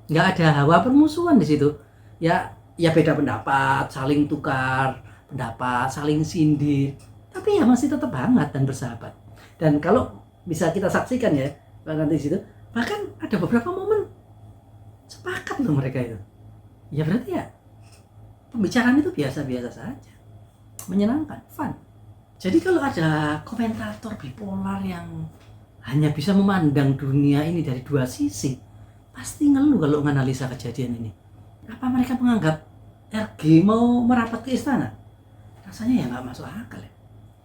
nggak ada hawa permusuhan di situ. Ya beda pendapat, saling tukar pendapat, saling sindir, tapi ya masih tetap hangat dan bersahabat. Dan kalau bisa kita saksikan ya nanti di situ, bahkan ada beberapa momen sepakat loh mereka itu. Ya berarti ya pembicaraan itu biasa-biasa saja, menyenangkan, fun. Jadi kalau ada komentator bipolar yang hanya bisa memandang dunia ini dari dua sisi, pasti ngeluh kalau menganalisa kejadian ini. Apa mereka menganggap RG mau merapat ke istana? Rasanya ya nggak masuk akal ya.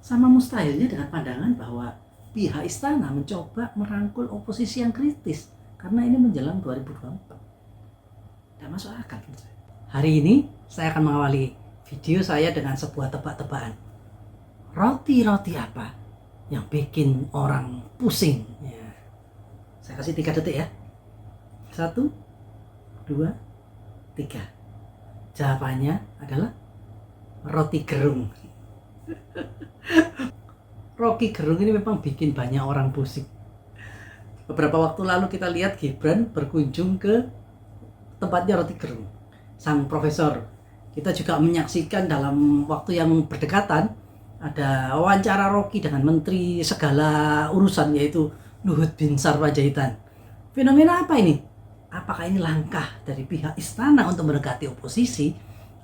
Sama mustahilnya dengan pandangan bahwa pihak istana mencoba merangkul oposisi yang kritis karena ini menjelang 2024. Tidak masuk akal. Hari ini saya akan mengawali video saya dengan sebuah tebak-tebakan. Roti-roti apa yang bikin orang pusing? Ya. Saya kasih 3 detik ya. 1, 2, 3. Jawabannya adalah roti gerung. Rocky Gerung ini memang bikin banyak orang pusing. Beberapa waktu lalu kita lihat Gibran berkunjung ke tempatnya Rocky Gerung, sang profesor. Kita juga menyaksikan dalam waktu yang berdekatan ada wawancara Rocky dengan menteri segala urusan, yaitu Luhut Binsar Panjaitan. Fenomena apa ini? Apakah ini langkah dari pihak istana untuk mendekati oposisi,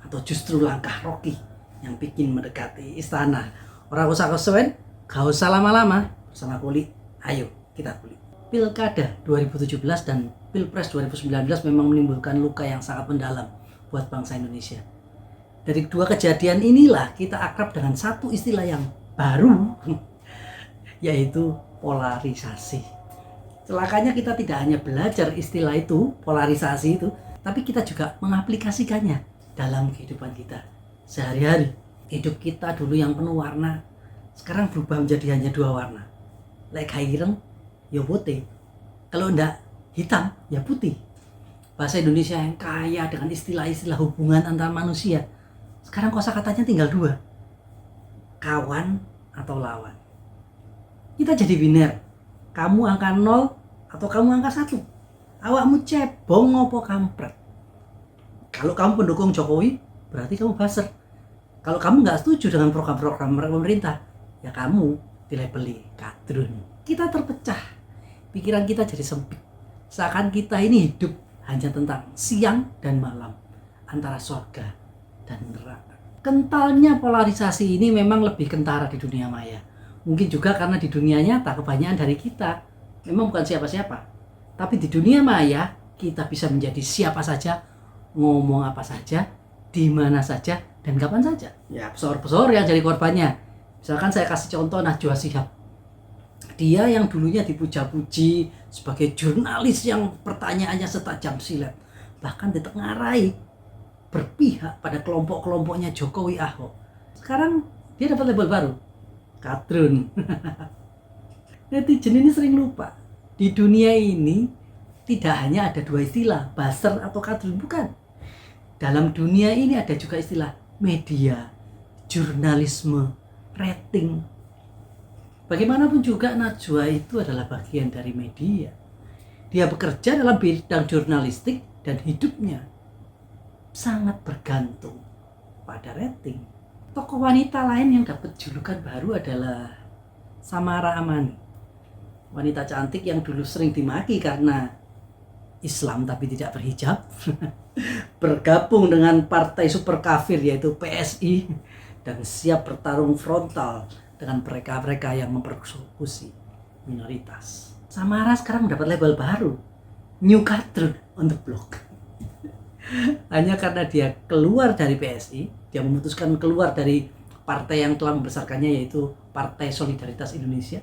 atau justru langkah Rocky yang bikin mendekati istana? Orang usah kesuwen, gak usah lama-lama, bersama Kuli, ayo kita kulik. Pilkada 2017 dan Pilpres 2019 memang menimbulkan luka yang sangat mendalam buat bangsa Indonesia. Dari dua kejadian inilah kita akrab dengan satu istilah yang baru, yaitu polarisasi. Celakanya kita tidak hanya belajar istilah itu, polarisasi itu, tapi kita juga mengaplikasikannya dalam kehidupan kita sehari-hari. Hidup kita dulu yang penuh warna, sekarang berubah menjadi hanya 2 warna. Lek ireng ya putih, kalau enggak hitam ya putih. Bahasa Indonesia yang kaya dengan istilah-istilah hubungan antar manusia, sekarang kosakatanya tinggal 2, kawan atau lawan. Kita jadi biner, kamu angka 0 atau kamu angka 1. Awakmu cebong ngopo kampret. Kalau kamu pendukung Jokowi, berarti kamu baser. Kalau kamu nggak setuju dengan program-program pemerintah, ya kamu dilabeli kadrun. Kita terpecah, pikiran kita jadi sempit. Seakan kita ini hidup hanya tentang siang dan malam, antara surga dan neraka. Kentalnya polarisasi ini memang lebih kentara di dunia maya. Mungkin juga karena di dunia nyata kebanyakan dari kita memang bukan siapa-siapa. Tapi di dunia maya kita bisa menjadi siapa saja, ngomong apa saja, di mana saja, dan kapan saja. Ya, pesor-pesor yang jadi korbannya. Misalkan saya kasih contoh Najwa Shihab. Dia yang dulunya dipuja-puji sebagai jurnalis yang pertanyaannya setajam silet, bahkan ditengarai berpihak pada kelompok-kelompoknya Jokowi Ahok. Sekarang dia dapat label baru, kadrun. Netizen ini sering lupa, di dunia ini tidak hanya ada 2 istilah, buzzer atau kadrun, bukan. Dalam dunia ini ada juga istilah media, jurnalisme, rating. Bagaimanapun juga Najwa itu adalah bagian dari media. Dia bekerja dalam bidang jurnalistik dan hidupnya sangat bergantung pada rating. Tokoh wanita lain yang dapat julukan baru adalah Samara Amani. Wanita cantik yang dulu sering dimaki karena Islam tapi tidak berhijab. Bergabung dengan partai super kafir yaitu PSI dan siap bertarung frontal dengan mereka-mereka yang mempersekusi minoritas. Samara sekarang dapat label baru, New Kadrun on the block. Hanya karena dia keluar dari PSI, dia memutuskan keluar dari partai yang telah membesarkannya yaitu Partai Solidaritas Indonesia.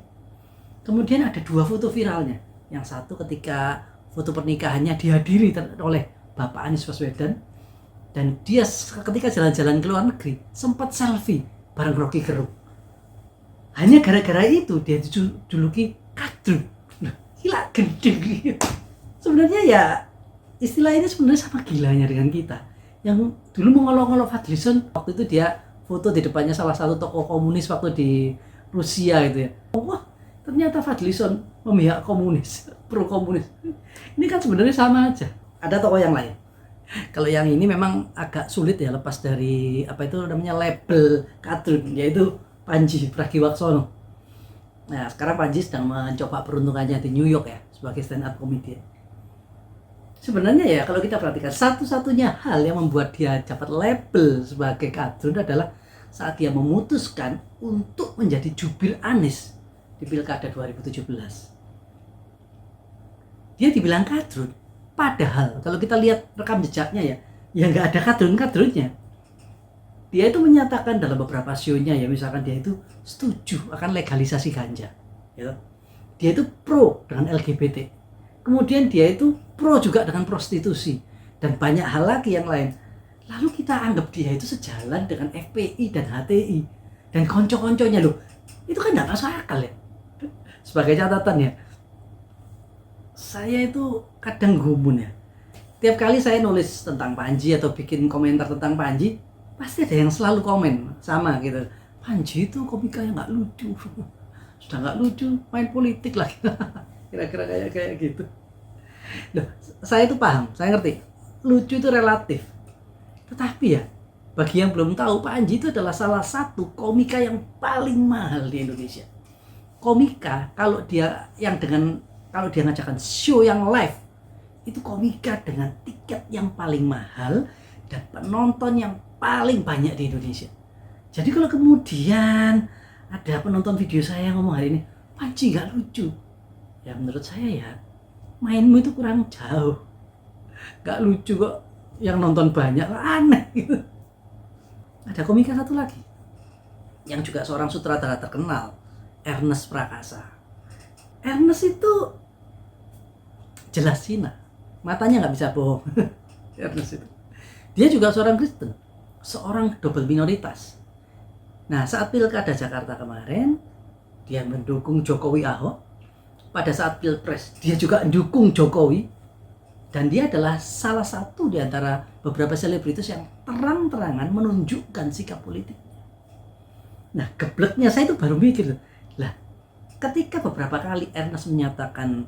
Kemudian ada 2 foto viralnya. Yang satu ketika foto pernikahannya dihadiri oleh Bapak Anies Baswedan, dan dia ketika jalan-jalan ke luar negeri sempat selfie bareng Rocky Gerung. Hanya gara-gara itu dia dijuluki kadrun. Gila gendeng. Sebenarnya ya istilah ini sebenarnya sama gilanya dengan kita. Yang dulu mengolok-olok Fadlizon, waktu itu dia foto di depannya salah satu tokoh komunis waktu di Rusia gitu ya. Wah, ternyata Fadlizon memihak komunis, pro komunis. Ini kan sebenarnya sama aja. ada tokoh yang lain. Kalau yang ini memang agak sulit ya lepas dari apa itu namanya label kadrun, yaitu Panji Pragiwaksono. Nah sekarang Panji sedang mencoba peruntungannya di New York ya sebagai stand up comedian. Sebenarnya ya kalau kita perhatikan satu-satunya hal yang membuat dia dapat label sebagai kadrun adalah saat dia memutuskan untuk menjadi jubir Anies di Pilkada 2017. Dia dibilang kadrun, padahal kalau kita lihat rekam jejaknya ya nggak ada kadrun-kadrunnya. Dia itu menyatakan dalam beberapa show-nya ya, misalkan dia itu setuju akan legalisasi ganja, ya. Dia itu pro dengan LGBT. Kemudian dia itu pro juga dengan prostitusi dan banyak hal lagi yang lain. Lalu kita anggap dia itu sejalan dengan FPI dan HTI dan konco-konconya loh. Itu kan nggak masuk akal ya. Sebagai catatan ya, saya itu kadang gumun ya. Tiap kali saya nulis tentang Panji atau bikin komentar tentang Panji, pasti ada yang selalu komen sama gitu. Panji itu komikanya nggak lucu. Sudah nggak lucu, main politik lagi. Kira-kira kayak gitu. Loh, saya itu paham, saya ngerti. Lucu itu relatif. Tetapi ya, bagi yang belum tahu, Panji itu adalah salah satu komika yang paling mahal di Indonesia. Komika kalau dia ngajakan show yang live, itu komika dengan tiket yang paling mahal dan penonton yang paling banyak di Indonesia. Jadi kalau kemudian ada penonton video saya ngomong hari ini, Panji nggak lucu, ya menurut saya ya mainmu itu kurang jauh. Nggak lucu kok, yang nonton banyak, aneh gitu. Ada komika satu lagi yang juga seorang sutradara terkenal, Ernest Prakasa. Ernest itu jelas Cina, matanya nggak bisa bohong. Ernest itu, dia juga seorang Kristen, seorang double minoritas. Nah saat Pilkada Jakarta kemarin, dia mendukung Jokowi Ahok. Pada saat Pilpres, dia juga mendukung Jokowi. Dan dia adalah salah satu di antara beberapa selebritis yang terang-terangan menunjukkan sikap politiknya. Nah, gebleknya saya itu baru mikir, lah, ketika beberapa kali Ernest menyatakan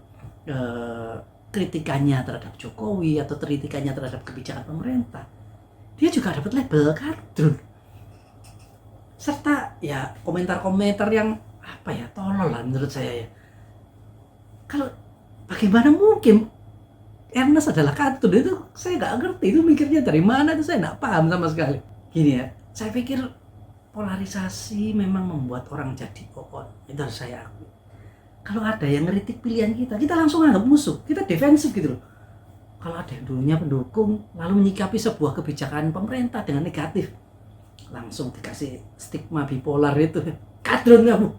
kritikannya terhadap Jokowi atau kritikannya terhadap kebijakan pemerintah, dia juga dapat label kadrun. Serta ya komentar-komentar yang apa ya, tolol lah menurut saya ya. Kalau bagaimana mungkin Ernest adalah kadrun, itu saya nggak ngerti, itu mikirnya dari mana, itu saya nggak paham sama sekali. Gini ya, saya pikir polarisasi memang membuat orang jadi kokon, itu harus saya akui. Kalau ada yang ngeritik pilihan kita langsung anggap musuh, kita defensif gitu loh. Kalau ada yang dulunya pendukung lalu menyikapi sebuah kebijakan pemerintah dengan negatif, langsung dikasih stigma bipolar itu, kadrun kamu.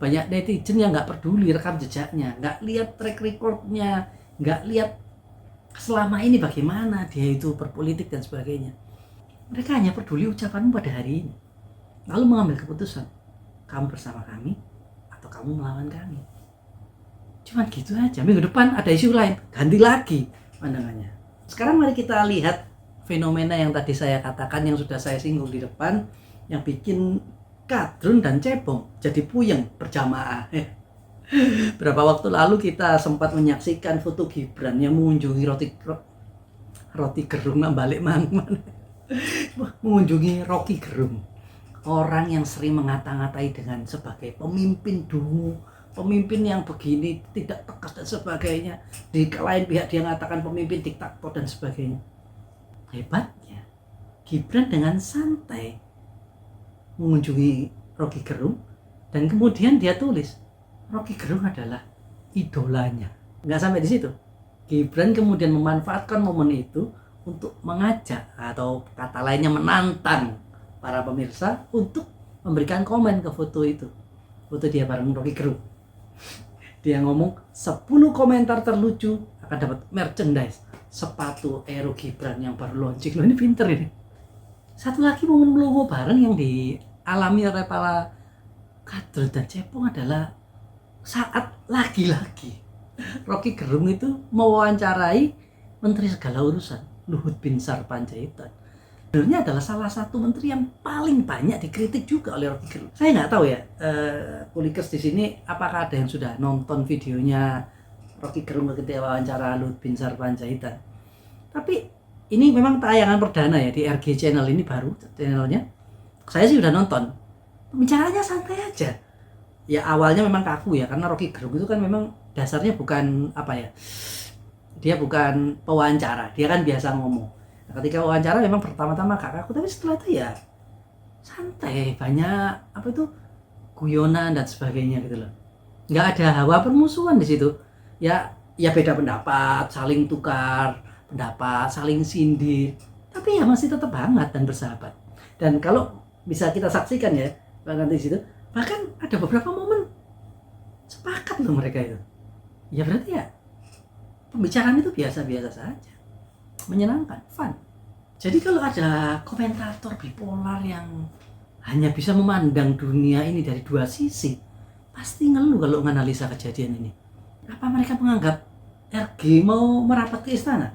Banyak netizen yang nggak peduli rekam jejaknya, nggak lihat track recordnya, nggak lihat selama ini bagaimana dia itu berpolitik dan sebagainya. Mereka hanya peduli ucapanmu pada hari ini, lalu mengambil keputusan, kamu bersama kami atau kamu melawan kami. Cuman gitu aja. Minggu depan ada isu lain, ganti lagi pandangannya. Sekarang mari kita lihat fenomena yang tadi saya katakan, yang sudah saya singgung di depan, yang bikin kadrun dan cebong jadi puyeng berjamaah. Berapa waktu lalu kita sempat menyaksikan foto Gibran yang mengunjungi roti gerung balik mengunjungi Rocky Gerung, orang yang sering ngata-ngatai dengan sebagai pemimpin dungu, pemimpin yang begini tidak tegas dan sebagainya. Di lain pihak dia mengatakan pemimpin diktator dan sebagainya. Hebatnya Gibran dengan santai mengunjungi Rocky Gerung dan kemudian dia tulis Rocky Gerung adalah idolanya. Nggak sampai di situ, Gibran kemudian memanfaatkan momen itu untuk mengajak atau kata lainnya menantang para pemirsa untuk memberikan komen ke foto itu, foto dia bareng Rocky Gerung. Dia ngomong 10 komentar terlucu akan dapat merchandise sepatu Aero Gibran yang baru launching. Loh, ini pinter ini. Satu lagi momen melongo bareng yang dialami oleh para kadrun dan cebong adalah saat lagi-lagi Rocky Gerung itu mewawancarai Menteri Segala Urusan Luhut Binsar Panjaitan. Sebenarnya adalah salah satu menteri yang paling banyak dikritik juga oleh Rocky Gerung. Saya nggak tahu ya, Kulikers di sini apakah ada yang sudah nonton videonya Rocky Gerung ketika wawancara Luhut Binsar Panjaitan. Tapi ini memang tayangan perdana ya di RG Channel, ini baru channelnya. Saya sih udah nonton. Pembicaranya santai aja. Ya awalnya memang kaku ya, karena Rocky Gerung itu kan memang dasarnya bukan apa ya, dia bukan pewawancara, dia kan biasa ngomong. Nah, ketika wawancara memang pertama-tama kaku, tapi setelah itu ya santai, banyak apa itu guyonan dan sebagainya gitu loh. Nggak ada hawa permusuhan di situ. Ya beda pendapat, saling tukar pendapat, saling sindir, tapi ya masih tetap hangat dan bersahabat. Dan kalau bisa kita saksikan ya nanti di situ, bahkan ada beberapa momen sepakat loh mereka itu. Ya berarti ya pembicaraan itu biasa-biasa saja, menyenangkan, fun. Jadi kalau ada komentator bipolar yang hanya bisa memandang dunia ini dari dua sisi, pasti ngeluh kalau menganalisa kejadian ini. Apa mereka menganggap RG mau merapat ke istana?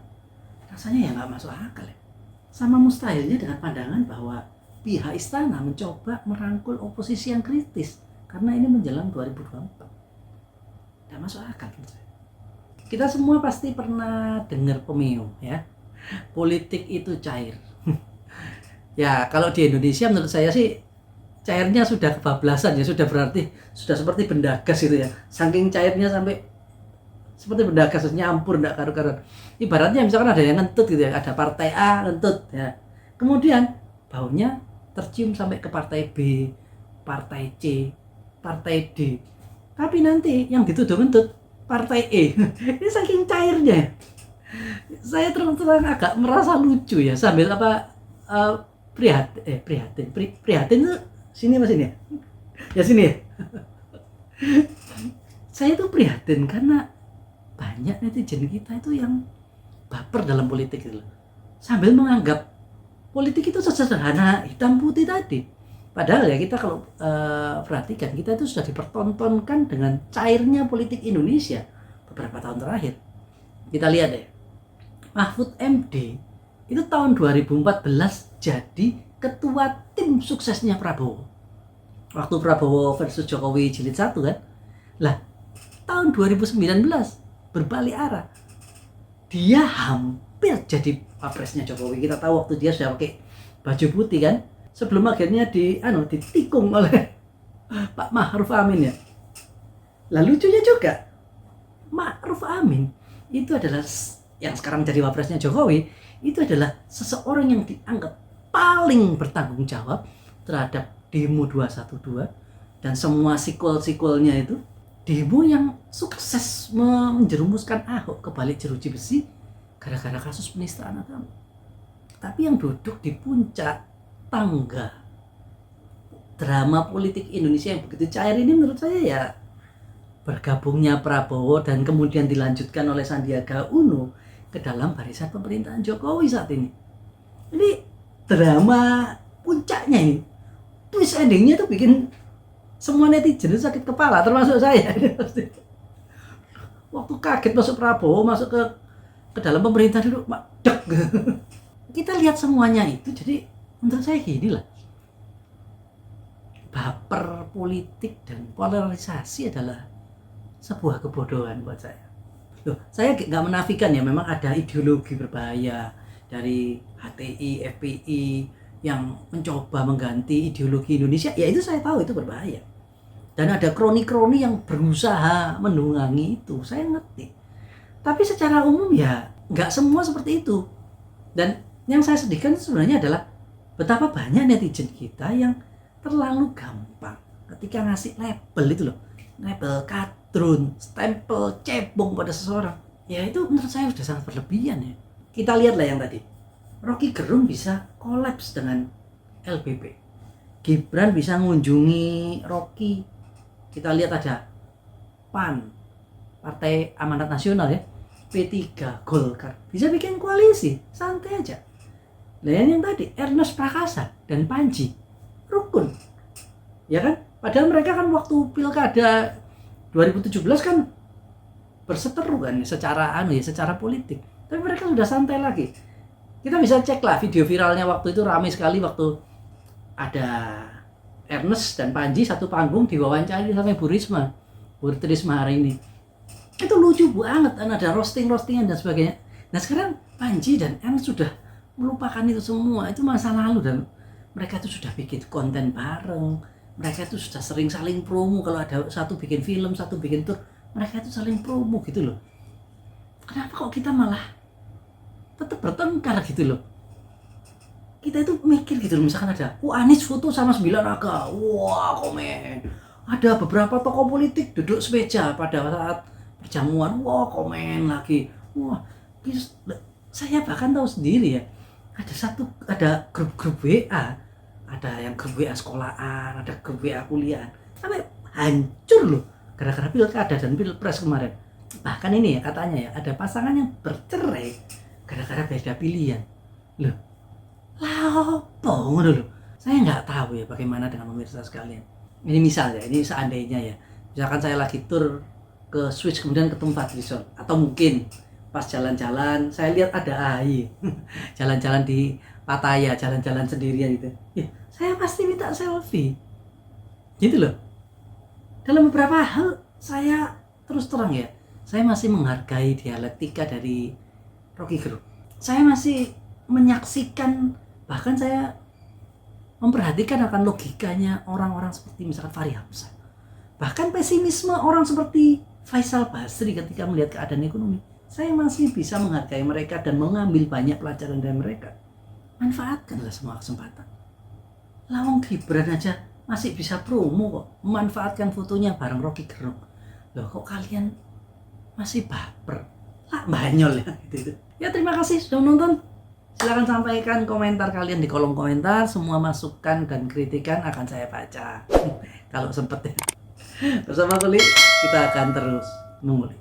Rasanya ya nggak masuk akal ya. Sama mustahilnya dengan pandangan bahwa pihak istana mencoba merangkul oposisi yang kritis karena ini menjelang 2024. Nggak masuk akal menurut saya. Kita semua pasti pernah dengar pemeo ya, politik itu cair. Ya kalau di Indonesia menurut saya sih cairnya sudah kebablasan ya, sudah berarti sudah seperti benda gas gitu ya, saking cairnya sampai seperti benda gas nyampur enggak karu-karuan. Ibaratnya misalkan ada yang ngentut gitu ya, ada partai A ngentut ya, kemudian baunya tercium sampai ke partai B, partai C, partai D, tapi nanti yang dituduh ngentut partai E. Ini saking cairnya saya terang-terang agak merasa lucu ya, sambil apa prihatin itu sini mas ini ya sini ya. Saya tuh prihatin karena banyak netizen kita itu yang baper dalam politik gitu loh, sambil menganggap politik itu sesederhana hitam putih tadi. Padahal ya kita kalau perhatikan, kita itu sudah dipertontonkan dengan cairnya politik Indonesia beberapa tahun terakhir. Kita lihat deh, Mahfud MD itu tahun 2014 jadi ketua tim suksesnya Prabowo. Waktu Prabowo versus Jokowi jilid 1 kan. Lah, tahun 2019 berbalik arah. Dia hampir jadi wapresnya Jokowi. Kita tahu waktu dia sudah pakai baju putih kan, sebelum akhirnya ditikung oleh Pak Ma'ruf Amin ya. Lah lucunya juga, Ma'ruf Amin itu adalah yang sekarang jadi wapresnya Jokowi, itu adalah seseorang yang dianggap paling bertanggung jawab terhadap demo 212 dan semua sequel-sequelnya itu. Demo yang sukses menjerumuskan Ahok ke balik jeruji besi gara-gara kasus penistaan agama. Tapi yang duduk di puncak tangga drama politik Indonesia yang begitu cair ini menurut saya ya bergabungnya Prabowo dan kemudian dilanjutkan oleh Sandiaga Uno ke dalam barisan pemerintahan Jokowi saat ini. Ini drama puncaknya ini. Twist endingnya tuh bikin semua netizen itu sakit kepala, termasuk saya. Waktu kaget masuk Prabowo, masuk ke dalam pemerintahan dulu, dek. Kita lihat semuanya itu, jadi menurut saya gini lah, baper politik dan polarisasi adalah sebuah kebodohan buat saya. Loh, saya nggak menafikan ya, memang ada ideologi berbahaya dari HTI, FPI yang mencoba mengganti ideologi Indonesia, ya itu saya tahu itu berbahaya. Dan ada kroni-kroni yang berusaha menunggangi itu, saya ngerti. Tapi secara umum ya nggak semua seperti itu. Dan yang saya sedihkan sebenarnya adalah betapa banyak netizen kita yang terlalu gampang ketika ngasih label itu loh, label kadrun, stempel, cebong pada seseorang. Ya itu menurut saya sudah sangat berlebihan ya. Kita lihatlah yang tadi, Rocky Gerung bisa kolaps dengan LBP, Gibran bisa mengunjungi Rocky. Kita lihat ada PAN, Partai Amanat Nasional ya, P3, Golkar, bisa bikin koalisi, santai aja. Dan yang tadi, Ernest Prakasa dan Panji, rukun, ya kan? Padahal mereka kan waktu pilkada 2017 kan berseteru kan secara politik. Tapi mereka sudah santai lagi. Kita bisa cek lah video viralnya waktu itu, ramai sekali waktu ada Ernest dan Panji satu panggung diwawancari sama Bu Risma hari ini. Itu lucu banget, dan ada roastingan dan sebagainya. Nah sekarang Panji dan M sudah melupakan itu semua, itu masa lalu, dan mereka itu sudah bikin konten bareng, mereka itu sudah sering saling promo. Kalau ada satu bikin film, satu bikin tour, mereka itu saling promo gitu loh. Kenapa kok kita malah tetap bertengkar gitu loh? Kita itu mikir gitu loh, misalkan ada Anies foto sama 9 naga, wah komen. Ada beberapa tokoh politik duduk semeja pada saat perjamuan, wah komen lagi. Wah, saya bahkan tahu sendiri ya, ada grup-grup WA, ada yang grup WA sekolahan, ada grup WA kuliah, sampai hancur loh gara-gara pilkada dan pilpres kemarin. Bahkan ini ya katanya ya, ada pasangan yang bercerai gara-gara beda pilihan loh. Lah apa ngono loh. Saya nggak tahu ya bagaimana dengan pemirsa sekalian. Ini misal ya, ini seandainya ya, misalkan saya lagi tur ke Swiss kemudian ketemu Fadlizon, atau mungkin pas jalan-jalan saya lihat ada AI jalan-jalan di Pattaya, jalan-jalan sendirian gitu ya, saya pasti minta selfie gitu loh. Dalam beberapa hal saya terus terang ya, saya masih menghargai dialektika dari Rocky Gerung. Saya masih menyaksikan, bahkan saya memperhatikan akan logikanya orang-orang seperti misalkan Fahri Hamzah. Bahkan pesimisme orang seperti Faisal Basri ketika melihat keadaan ekonomi, saya masih bisa menghargai mereka dan mengambil banyak pelajaran dari mereka. Manfaatkanlah semua kesempatan. Lawang Gibran aja masih bisa promo kok, memanfaatkan fotonya bareng Rocky Gerung. Loh kok kalian masih baper? Lah banyol ya gitu. Ya terima kasih sudah menonton. Silahkan sampaikan komentar kalian di kolom komentar. Semua masukan dan kritikan akan saya baca kalau sempet ya. Bersama Kuli kita akan terus mengulik.